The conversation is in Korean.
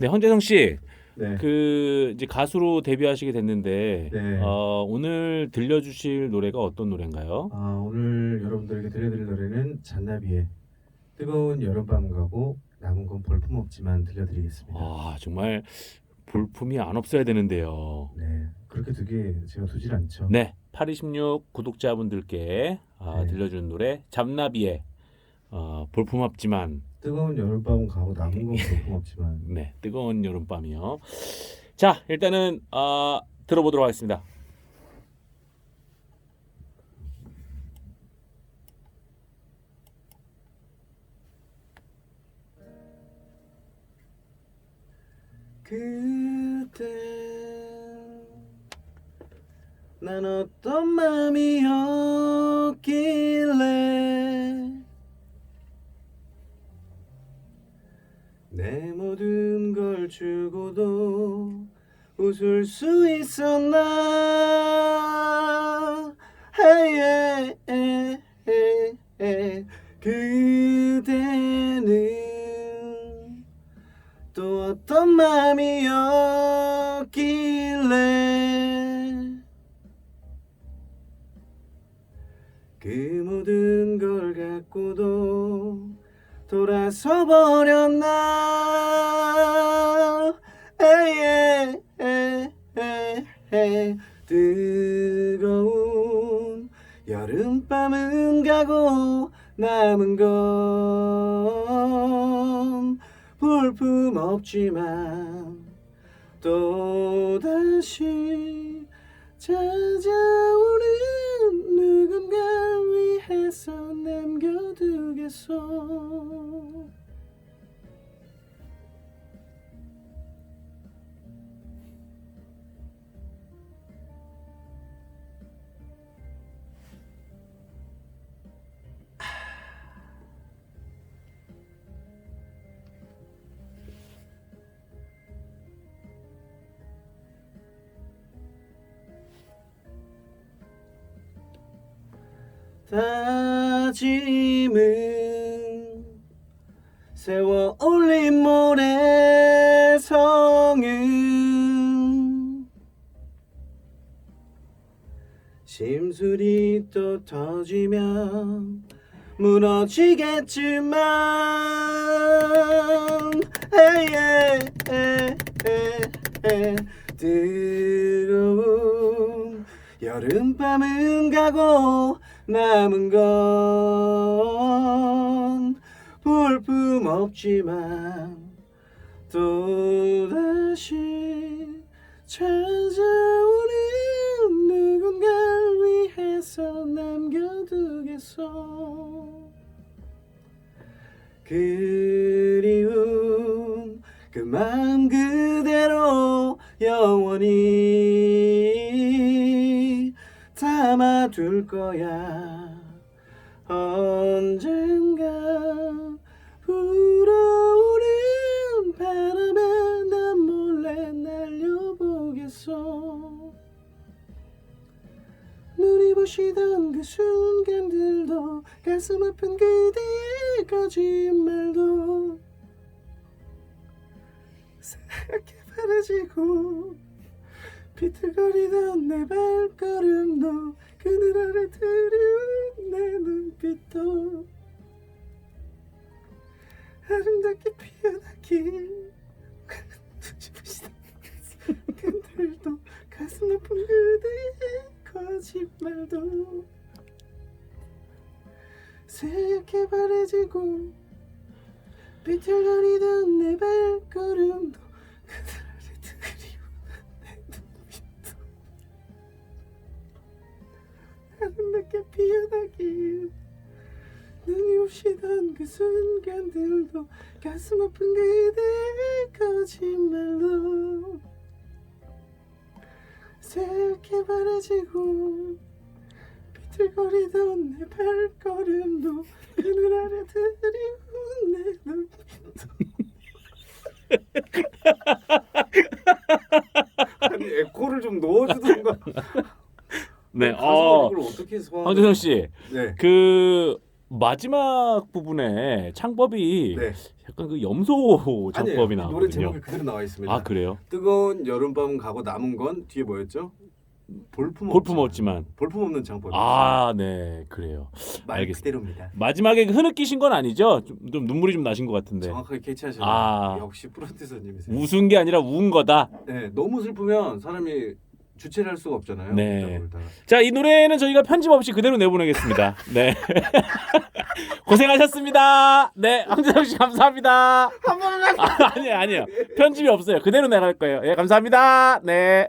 네, 헌재성 씨, 네, 그 이제 가수로 데뷔하시게 됐는데 네. 오늘 들려주실 노래가 어떤 노래인가요? 오늘 여러분들에게 들려드릴 노래는 잔나비의 뜨거운 여름밤 가고 남은 건 볼품없지만 들려드리겠습니다. 정말 볼품이 안 없어야 되는데요. 네, 그렇게 두게 제가 두질 않죠. 네, 826 구독자분들께 네, 들려주는 노래 잡나비의 볼품 없지만 뜨거운 여름밤 가고 남은 건 볼품없지만. 네, 뜨거운 여름밤이요. 자, 일단은 들어보도록 하겠습니다. 그때 난 어떤 마음이었길래 내 모든 걸 주고도 웃을 수 있었나. 헤이, 그대는 또 어떤 마음이었길래 그 모든 걸 갖고도 돌아서 버렸나. 뜨거운 여름밤은 가고 남은 건 볼품 없지만 또다시 찾아오는 누군가를 위해서 남겨두겠어. 다짐은 세워 올린 모래성은 심술이 또 터지면 무너지겠지만 뜨거운 여름밤은 가고 남은 건 볼품 없지만 또다시 찾아오는 누군가를 위해서 남겨두겠어. 그리운 그 마음 그대로 영원히 담아둘 거야. 언젠가 불어오는 바람에 난 몰래 날려보겠어. 눈이 부시던 그 순간들도 가슴 아픈 그대의 거짓말도 새하얗게 바래지고 비틀거리던 내 발걸음도 그늘 아래 드리운 내 눈빛도 아름답게 피어나길 부시던 그들도 가슴 아픈 그대의 거짓말도 새하얗게 바래지고 비틀거리던 내 발걸음도 그들 아래 드리운 내 눈빛도 아름답게 피어나길 눈이 오시던 그 순간들도 가슴 아픈 그대의 거짓말도 새하얗게 바래지고 비틀거리던 내 발걸음도 그늘 아래 드리운 내 눈빛도. 아니 에코를 좀 넣어주던가. 네, 가수가 이걸 어떻게 소화하는? 황재성 씨, 네. 그 마지막 부분에 창법이 네. 약간 그 염소 아니에요. 창법이 노래 나거든요. 제목이 그대로 나와 있습니다. 아 그래요? 뜨거운 여름밤 가고 남은 건 뒤에 뭐였죠? 볼품없지만. 볼품없는 창법. 아, 네, 그래요. 말 알겠습니다. 그대로입니다. 마지막에 그 흐느끼신 건 아니죠? 좀 눈물이 좀 나신 것 같은데. 정확하게 캐치하셨네요. 아. 역시 프로듀서님이세요. 웃은 게 아니라 우은 거다. 네, 너무 슬프면 사람이 주체를 할 수가 없잖아요. 네. 울다가. 자, 이 노래는 저희가 편집 없이 그대로 내보내겠습니다. 네. 고생하셨습니다. 네, 황재성 씨 감사합니다. 한 번은 아니에요. 편집이 없어요. 그대로 나갈 거예요. 예, 감사합니다. 네.